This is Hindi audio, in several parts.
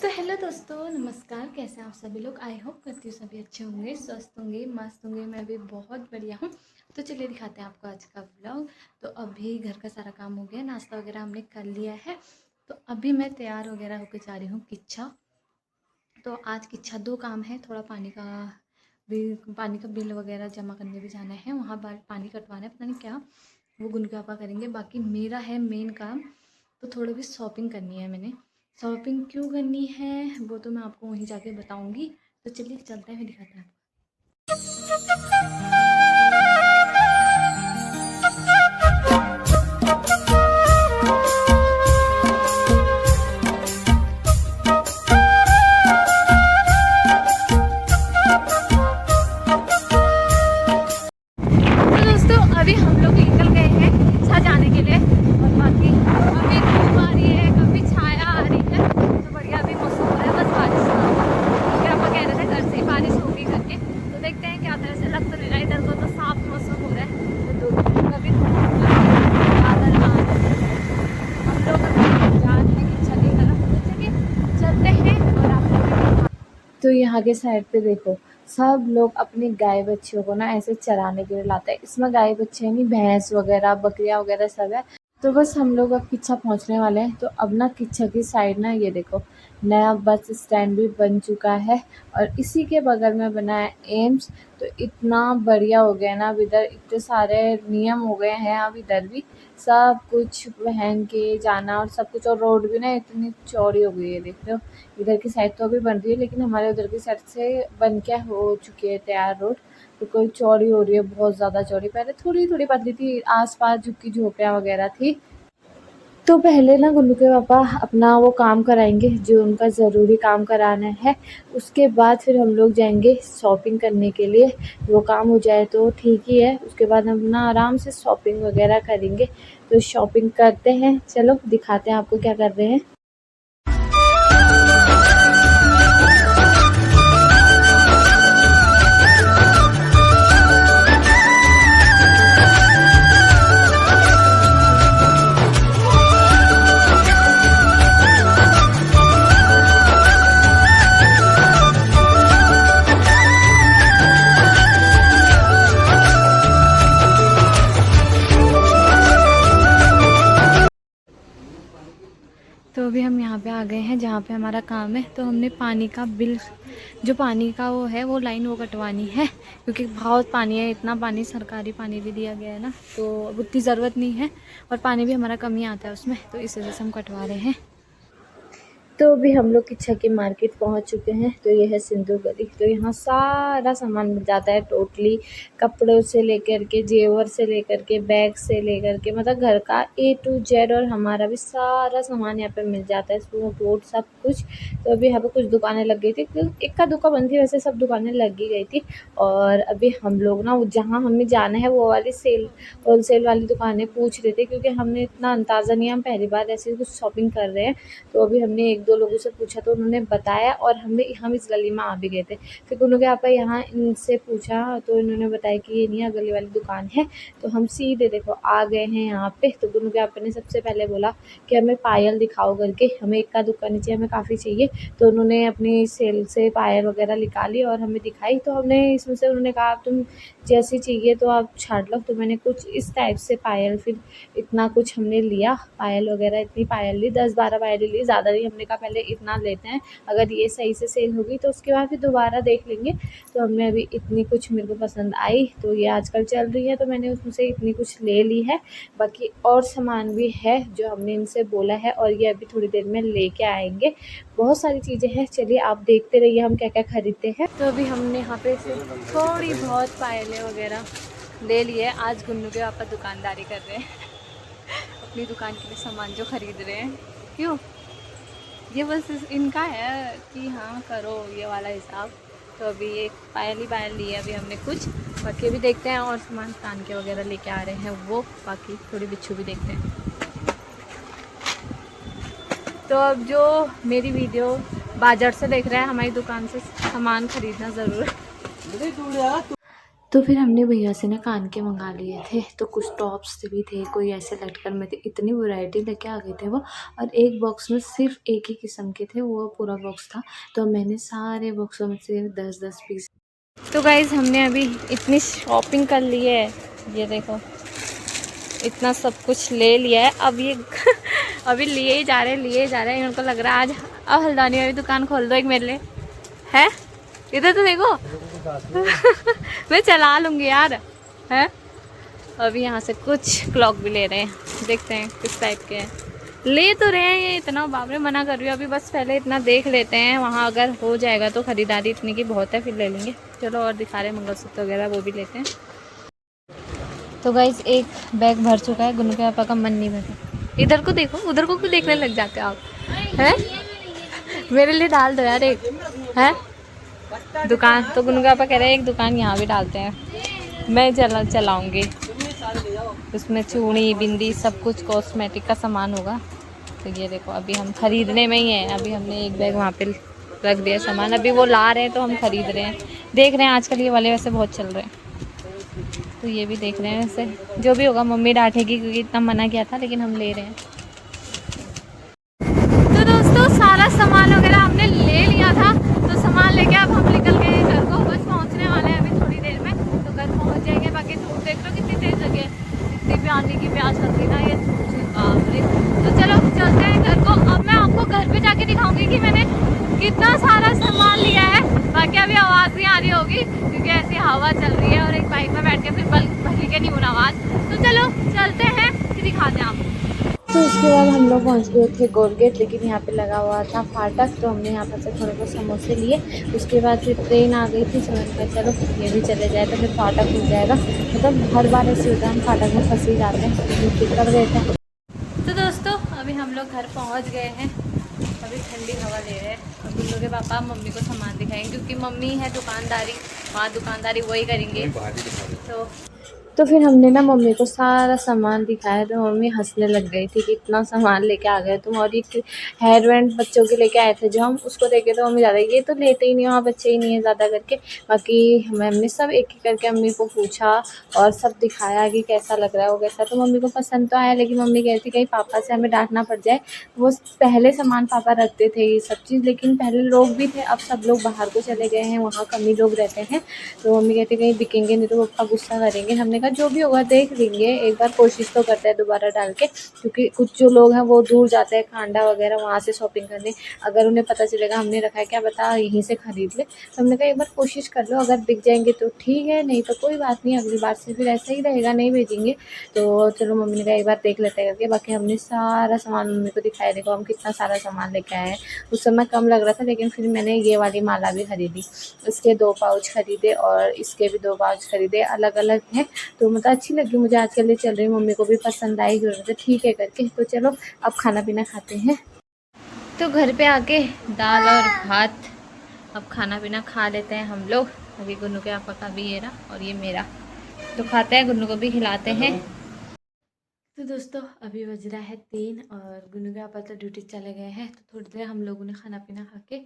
तो हेलो दोस्तों, नमस्कार। कैसे हैं आप सभी लोग? आई होप करती हूँ सभी अच्छे होंगे, स्वस्थ होंगे, मस्त होंगे। मैं भी बहुत बढ़िया हूँ। तो चलिए दिखाते हैं आपको आज का व्लॉग। तो अभी घर का सारा काम हो गया, नाश्ता वगैरह हमने कर लिया है। तो अभी मैं तैयार वगैरह होकर जा रही हूँ किच्छा। तो आज किच्छा 2 काम है, थोड़ा पानी का बिल वगैरह जमा करने भी जाना है, वहाँ पानी कटवाना है, पता नहीं क्या वो गुनगु पापा करेंगे। बाकी मेरा है मेन काम, तो थोड़ी भी शॉपिंग करनी है मैंने। शॉपिंग क्यों करनी है वो तो मैं आपको वहीं जाके बताऊंगी। तो चलिए चलते हैं, फिर दिखाते हैं आपको। तो दोस्तों अभी हम लोग निकल गए हैं किच्छा जाने के लिए। और बाकी कभी धूप आ रही है, कभी छाया आ रही है। तो बढ़िया अभी मौसम हो रहा है, बस बारिश ना हो। फिर आप कह रहे थे घर से ही बारिश होगी करके, तो देखते हैं क्या तरह से। लग तो नहीं रहा, इधर को तो साफ मौसम हो रहा है। तो कभी बादल आ रहे हैं। हम लोग अभी जा रहे हैं किच्छा की तरफ, तो चलिए चलते हैं। और आप लोग तो यहाँ के साइड पे देखो, सब लोग अपनी गाय बच्चियों को ना ऐसे चराने के लिए लाते हैं। इसमें गाय बच्चे नहीं, भैंस वगैरह बकरियां वगैरह सब है। तो बस हम लोग अब किच्छा पहुँचने वाले हैं। तो अब ना किच्छा की साइड ना ये देखो, नया बस स्टैंड भी बन चुका है और इसी के बगल में बना है एम्स। तो इतना बढ़िया हो गया ना, अब इधर इतने सारे नियम हो गए हैं। अब इधर भी सब कुछ पहन के जाना और सब कुछ, और रोड भी ना इतनी चौड़ी हो गई है, देख रहे हो। इधर की साइड तो अभी बन रही है, लेकिन हमारे उधर की साइड से बन के हो चुकी है तैयार रोड। तो कोई चौड़ी हो रही है, बहुत ज़्यादा चौड़ी। पहले थोड़ी थोड़ी पतली थी, आसपास झुग्गी झोपड़ियाँ वगैरह थी। तो पहले ना गुल्लू के पापा अपना वो काम कराएंगे जो उनका ज़रूरी काम कराना है। उसके बाद फिर हम लोग जाएंगे शॉपिंग करने के लिए। वो काम हो जाए तो ठीक ही है, उसके बाद हम ना आराम से शॉपिंग वगैरह करेंगे। तो शॉपिंग करते हैं, चलो दिखाते हैं आपको क्या कर रहे हैं। तो अभी हम यहाँ पे आ गए हैं जहाँ पे हमारा काम है। तो हमने पानी का बिल, जो पानी का वो है, वो लाइन वो कटवानी है, क्योंकि बहुत पानी है। इतना पानी सरकारी पानी भी दिया गया है ना, तो अब उतनी ज़रूरत नहीं है। और पानी भी हमारा कम ही आता है उसमें, तो इस वजह से हम कटवा रहे हैं। तो अभी हम लोग किच्छा की मार्केट पहुंच चुके हैं। तो ये है सिंधु गली। तो यहाँ सारा सामान मिल जाता है टोटली, कपड़ों से लेकर के, जेवर से लेकर के, बैग से लेकर के, मतलब घर का A to Z। और हमारा भी सारा सामान यहाँ पे मिल जाता है, सूट वूट सब कुछ। तो अभी यहाँ पे कुछ दुकानें लग गई थी, एक का दुकान बंद थी, वैसे सब दुकानें लग ही गई थी। और अभी हम लोग ना जहाँ हमें जाना है वो वाली होलसेल वाली दुकानें पूछ रहे थे, क्योंकि हमने इतना अंदाज़ा नहीं, हम पहली बार ऐसे कुछ शॉपिंग कर रहे हैं। तो अभी हमने 1-2 लोगों से पूछा, तो उन्होंने बताया और हम इस गली में आ भी गए थे। फिर गुनू के पापा यहाँ इनसे पूछा, तो इन्होंने बताया कि ये नहीं, अगली वाली दुकान है। तो हम सीधे देखो आ गए हैं यहाँ पे। तो गुनू के पापा ने सबसे पहले बोला कि हमें पायल दिखाओ करके, हमें इक्का दुक्का नहीं चाहिए, हमें काफ़ी चाहिए। तो उन्होंने अपनी सेल से पायल वगैरह निकाली और हमें दिखाई। तो हमने इसमें से, उन्होंने कहा तुम जैसी चाहिए तो आप छाँट लो। तो मैंने कुछ इस टाइप से पायल, फिर इतना कुछ हमने लिया, पायल वगैरह इतनी पायल ली, 10-12 पायल ली, ज़्यादा नहीं। हमने कहा पहले इतना लेते हैं, अगर ये सही से सेल होगी तो उसके बाद फिर दोबारा देख लेंगे। तो हमने अभी इतनी कुछ, मेरे को पसंद आई, तो ये आजकल चल रही है, तो मैंने उसमें से इतनी कुछ ले ली है। बाकी और सामान भी है जो हमने इनसे बोला है, और ये अभी थोड़ी देर में लेके आएंगे। बहुत सारी चीज़ें हैं, चलिए आप देखते रहिए हम क्या क्या खरीदते हैं। तो अभी हमने यहाँ पे से थोड़ी बहुत पायलें वगैरह ले लिए। आज गुन्नू के पापा दुकानदारी कर रहे हैं अपनी दुकान के लिए सामान जो खरीद रहे हैं। क्यों, ये बस इनका है कि हाँ करो ये वाला हिसाब। तो अभी ये पायल ही पायल ली है अभी हमने कुछ। बाकी अभी देखते हैं और सामान कान के वगैरह लेके आ रहे हैं वो, बाकी थोड़ी बिच्छू भी देखते हैं। तो अब जो मेरी वीडियो बाजार से देख रहा है, हमारी दुकान से सामान खरीदना ज़रूर। तो फिर हमने भैया से ना कान के मंगा लिए थे, तो कुछ टॉप्स भी थे, कोई ऐसे लटकन में थे, इतनी वैरायटी लेके आ गए थे वो। और एक बॉक्स में सिर्फ एक ही किस्म के थे, वो पूरा बॉक्स था। तो मैंने सारे बॉक्सों में से 10-10 पीस। तो गाइज़ हमने अभी इतनी शॉपिंग कर ली है, ये देखो इतना सब कुछ ले लिया है। अब ये अभी लिए जा रहे हैं। उनको लग रहा है आज अब हल्द्वानी में भी दुकान खोल दो एक मेरे लिए, है इधर तो देखो। मैं चला लूँगी यार, है। अभी यहाँ से कुछ क्लॉक भी ले रहे हैं, देखते हैं किस टाइप के हैं। ले तो रहे हैं ये, इतना बाबरे मना कर रही हूँ अभी, बस पहले इतना देख लेते हैं, वहाँ अगर हो जाएगा तो ख़रीदारी इतनी की बहुत है, फिर ले लेंगे। चलो और दिखा रहे हैं मंगलसूत्र वगैरह, वो भी लेते हैं। तो गाइज एक बैग भर चुका है, गुन्नू के पापा का मन नहीं भरा। इधर को देखो, उधर को क्यों देखने लग जाते हो आप, हैं? मेरे लिए डाल दो यार एक, है दुकान। तो गुन्नू के पापा कह रहे हैं एक दुकान यहाँ भी डालते हैं, मैं चलाऊँगी। उसमें चूड़ी बिंदी सब कुछ कॉस्मेटिक का सामान होगा। तो ये देखो अभी हम खरीदने में ही हैं, अभी हमने एक बैग वहाँ पे रख दिया सामान, अभी वो ला रहे हैं तो हम खरीद रहे हैं, देख रहे हैं। आजकल ये वाले वैसे बहुत चल रहे हैं, तो ये भी देख रहे हैं। वैसे जो भी होगा मम्मी डांटेगी क्योंकि इतना मना किया था, लेकिन हम ले रहे हैं। तो दोस्तों सारा सामान वगैरह हमने ले लिया था, तो सामान लेके अब हम निकल गए हैं घर को, बस पहुँचने वाले हैं अभी थोड़ी देर में, तो घर पहुँच जाएंगे। बाकी धूप देख लो कितनी तेज लगी है, इतनी भी आने की प्यास लग रही ना ये बाप रे। तो चलो चलते हैं घर को। अब मैं आपको घर पे जाके दिखाऊंगी कि मैंने कितना सारा सामान लिया है। बाकी अभी आवाज़ नहीं आ रही होगी क्योंकि ऐसी हवा चल रही है और एक बाइक में बैठ के फिर भली के नहीं होना आवाज़। तो चलो चलते हैं, फिर दिखाते हैं आपको। तो उसके बाद हम लोग पहुँच गए थे गोलगेट, लेकिन यहाँ पे लगा हुआ था फाटक, तो हमने यहाँ पर से थोड़े बहुत समोसे लिए। उसके बाद फिर ट्रेन आ गई थी, समझ में चलो ये भी चले जाए तो फिर फाटक मिल जाएगा। मतलब हर बार ऐसे होता है, हम फाटक में फंस ही जाते हैं, टिकट कर गए थे। तो दोस्तों अभी हम लोग घर पहुँच गए हैं, अभी ठंडी हवा ले रहे हैं। अब उन लोगों के पापा मम्मी को सामान दिखाएंगे क्योंकि मम्मी है दुकानदारी, वहाँ दुकानदारी वही करेंगे। तो फिर हमने ना मम्मी को सारा सामान दिखाया, तो मम्मी हंसने लग गई थी कि इतना सामान लेके आ गए तुम। और एक हेयर बैंड बच्चों के लेके आए थे जो हम, उसको देखे तो मम्मी ज़्यादा ये तो लेते ही नहीं हो, बच्चे ही नहीं है ज़्यादा करके। बाकी हमने सब एक एक करके मम्मी को पूछा और सब दिखाया कि कैसा लग रहा है वो कैसा। तो मम्मी को पसंद तो आया, लेकिन मम्मी कहती कहीं पापा से हमें डांटना पड़ जाए। वो पहले सामान पापा रखते थे ये सब चीज़, लेकिन पहले लोग भी थे, अब सब लोग बाहर को चले गए हैं, वहाँ कम ही लोग रहते हैं। तो मम्मी कहती कहीं बिकेंगे नहीं तो पापा गुस्सा करेंगे। हमने कहा जो भी होगा देख लेंगे, एक बार कोशिश तो करते हैं दोबारा डाल के, क्योंकि कुछ जो लोग हैं वो दूर जाते हैं खांडा वगैरह वहाँ से शॉपिंग करने, अगर उन्हें पता चलेगा हमने रखा है क्या पता यहीं से ख़रीद ले। तो हमने कहा एक बार कोशिश कर लो, अगर बिक जाएंगे तो ठीक है, नहीं तो कोई बात नहीं, अगली बार से फिर ऐसा ही रहेगा, नहीं भेजेंगे। तो चलो मम्मी ने कहा एक बार देख लेते हैं करके। बाकी हमने सारा सामान मम्मी को दिखाया, देखो हम कितना सारा सामान लेके आए हैं। उस समय कम लग रहा था, लेकिन फिर मैंने ये वाली माला भी खरीदी, इसके 2 पाउच खरीदे और इसके भी 2 पाउच खरीदे, अलग अलग हैं। तो मतलब अच्छी लगी मुझे, आजकल ये चल रही, मम्मी को भी पसंद आई, तो ठीक है करके। तो चलो अब खाना पीना खाते हैं। तो घर पे आके दाल और भात, अब खाना पीना खा लेते हैं हम लोग। अभी गुन्नू के पापा का भी ये रहा और ये मेरा, तो खाते हैं, गुन्नू को भी खिलाते हैं। तो दोस्तों अभी बज रहा है 3 और गुन्नू के पापा तो ड्यूटी चले गए हैं। तो थोड़ी देर हम लोगों ने खाना पीना खा के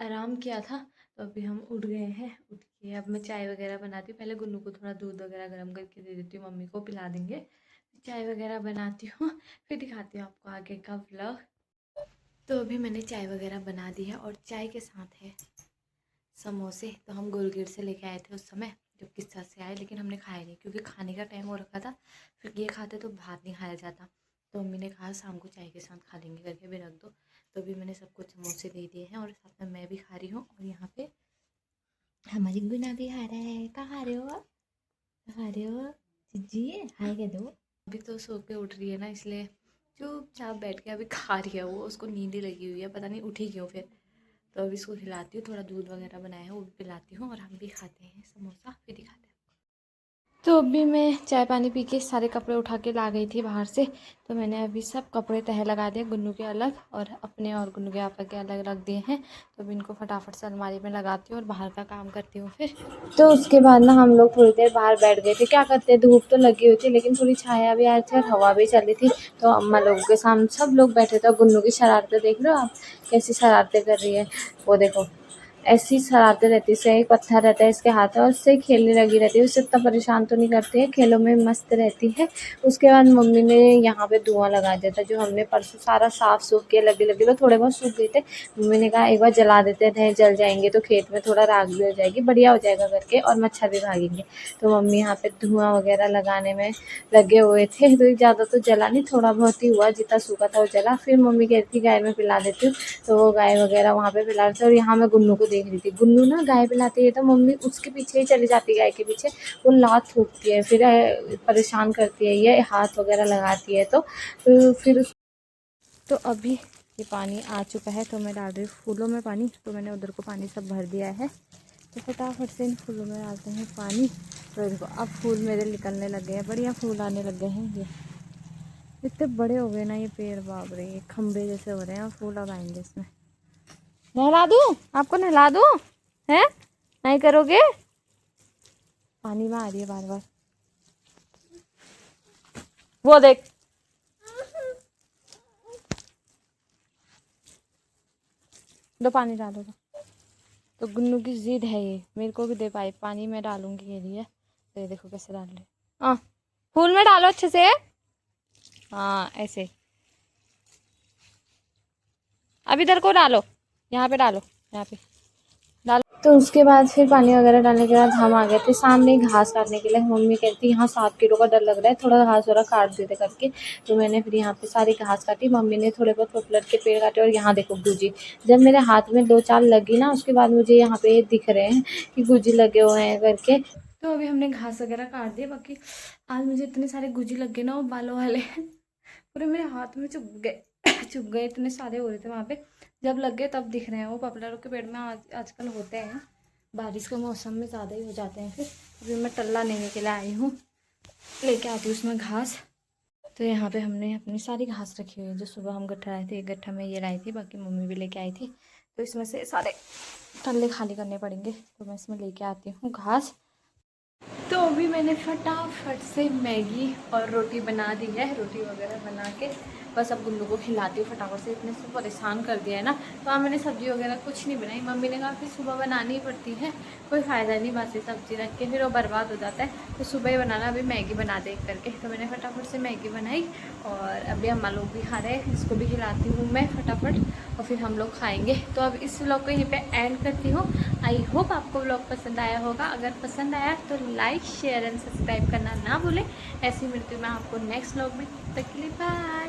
आराम किया था, तो अभी हम उठ गए हैं। उठ के अब मैं चाय वगैरह बनाती हूँ, पहले गुन्नू को थोड़ा दूध वगैरह गर्म करके दे देती हूँ, मम्मी को पिला देंगे। चाय वगैरह बनाती हूँ, फिर दिखाती हूँ आपको आगे का व्लॉग। तो अभी मैंने चाय वगैरह बना दी है और चाय के साथ है समोसे। तो हम गोलगेट से लेके आए थे उस समय जब किस्सा से आए, लेकिन हमने खाए नहीं क्योंकि खाने का टाइम हो रखा था, फिर ये खाते तो भात नहीं खाया जाता। तो मम्मी ने कहा शाम को चाय के साथ खा लेंगे करके भी रख दो। तो अभी मैंने सबको समोसे दे दिए हैं और साथ में मैं भी खा रही हूँ। और यहाँ पे हमारी गुना भी खा रहा है। कहाँ खा रहे हो आप, खा रहे हो जी, हाय कह दो। अभी तो सो के उठ रही है ना, इसलिए चुपचाप बैठ के अभी खा रही है वो, उसको नींद ही लगी हुई है, पता नहीं उठी क्यों फिर। तो अभी इसको खिलाती हूँ, थोड़ा दूध वगैरह बनाया है वो भी पिलाती हूँ और हम भी खाते हैं समोसा, फिर दिखाते हैं। तो अभी मैं चाय पानी पी के सारे कपड़े उठा के ला गई थी बाहर से। तो मैंने अभी सब कपड़े तह लगा दिए, गुन्नू के अलग और अपने और गुन्नू के पापा के अलग रख दिए हैं। तो अभी इनको फटाफट से अलमारी में लगाती हूँ और बाहर का काम करती हूँ फिर। तो उसके बाद ना हम लोग थोड़ी देर बाहर बैठ गए थे, क्या करते हैं, धूप तो लगी हुई थी लेकिन थोड़ी छाया भी आई थी और हवा भी चली थी। तो अम्मा लोगों के सामने सब लोग बैठे थे और गुन्नू की शरारतें देख लो आप, कैसी शरारतें कर रही है वो देखो, ऐसे ही सराहते रहती है। इसका एक पत्थर रहता है इसके हाथ में और उससे खेलने लगी रहती है। उससे इतना परेशान तो नहीं करती है, खेलों में मस्त रहती है। उसके बाद मम्मी ने यहाँ पे धुआं लगा दिया था, जो हमने परसों सारा साफ सूफ के लगे लगे तो थोड़े बहुत सूख गए थे। मम्मी ने कहा एक बार जला देते थे, जल जाएंगे तो खेत में थोड़ा राख भी हो जाएगी, बढ़िया हो जाएगा करके, और मच्छर भी भागेंगे। तो मम्मी यहाँ पे धुआं वगैरह लगाने में लगे हुए थे। तो ज़्यादा तो जला नहीं, थोड़ा बहुत ही हुआ, जितना सूखा था वो जला। फिर मम्मी कहती थी गाय में पिला देती हूँ, तो वो गाय वगैरह वहाँ पे पिला रहे थे। और यहाँ मैं गुन्नू को देख रही थी। गुन्नू ना गाय पिलाती है तो मम्मी उसके पीछे ही चली जाती है, गाय के पीछे। वो लात थूकती है, फिर परेशान करती है, ये हाथ वगैरह लगाती है। तो फिर तो अभी ये पानी आ चुका है, तो मैं डाल रही हूँ फूलों में पानी। तो मैंने उधर को पानी सब भर दिया है, तो फटाफट से इन फूलों में डालते हैं पानी। तो देखो अब फूल मेरे निकलने लगे हैं, बढ़िया फूल आने लगे हैं। ये इतने बड़े हो गए ना ये पेड़, बाप रे, ये खम्भे जैसे हो रहे हैं। फूल अब आएंगे इसमें। नहला दूँ आपको, नहला दूँ? हैं, नहीं करोगे? पानी में आ रही है बार बार, वो देख। दो पानी डालो तो गुन्नू की जिद है ये, मेरे को भी दे पाए पानी, मैं डालूंगी ये लिए। तो ये देखो कैसे डाल रहे। हाँ, फूल में डालो अच्छे से। हाँ ऐसे, अब इधर को डालो, यहाँ पे डालो, यहाँ पे डालो। तो उसके बाद फिर पानी वगैरह डालने के बाद हम आ गए थे सामने घास काटने के लिए। मम्मी कहती यहाँ 7 किलो का डर लग रहा है, थोड़ा घास वगैरह काट देते करके। तो मैंने फिर यहाँ पे सारी घास काटी, मम्मी ने थोड़े बहुत पॉपुलर के पेड़ काटे। और यहाँ देखो गुजी, जब मेरे हाथ में 2-4 लगी ना, उसके बाद मुझे यहाँ पे दिख रहे हैं कि गुजी लगे हुए हैं करके। तो अभी हमने घास वगैरह काट दिए। बाकी आज मुझे इतने सारे गुजी लग गए ना, वो बालों वाले पूरे मेरे हाथ में चुभ गए चुभ गए, इतने सारे हो रहे थे वहाँ पे। जब लग गए तब दिख रहे हैं। वो पॉपुलर के पेड़ में आजकल होते हैं, बारिश के मौसम में ज़्यादा ही हो जाते हैं। फिर अभी मैं टल्ला लेने के लिए आई हूँ, लेके आती हूँ उसमें घास। तो यहाँ पे हमने अपनी सारी घास रखी हुई है, जो सुबह हम गट्ठा लाए थे। एक गट्ठा में ये लाई थी, बाकी मम्मी भी लेके आई थी। तो इसमें से सारे टल्ले खाली करने पड़ेंगे, तो मैं इसमें लेके आती हूँ घास। तो अभी मैंने फटाफट से मैगी और रोटी बना दी है। रोटी वगैरह बना के बस अब गुल्लू को खिलाती हूँ फटाफट से। इतने से परेशान कर दिया है ना। तो हाँ, मैंने सब्ज़ी वगैरह कुछ नहीं बनाई। मम्मी ने कहा कि सुबह बनानी ही पड़ती है, कोई फ़ायदा नहीं बासी सब्ज़ी रख के, फिर वो बर्बाद हो जाता है। तो सुबह ही बनाना, अभी मैगी बना दे करके। तो मैंने फटाफट से मैगी बनाई और अभी अम्मा लोग भी खा रहे हैं, इसको भी खिलाती हूँ मैं फटाफट, और फिर हम लोग खाएँगे। तो अब इस व्लॉग को यहीं पर एंड करती हूँ। आई होप आपको व्लॉग पसंद आया होगा। अगर पसंद आया तो लाइक शेयर एंड सब्सक्राइब करना ना भूलें। ऐसे ही मिलती हूँ मैं आपको नेक्स्ट व्लॉग में। तब तक के लिए बाय।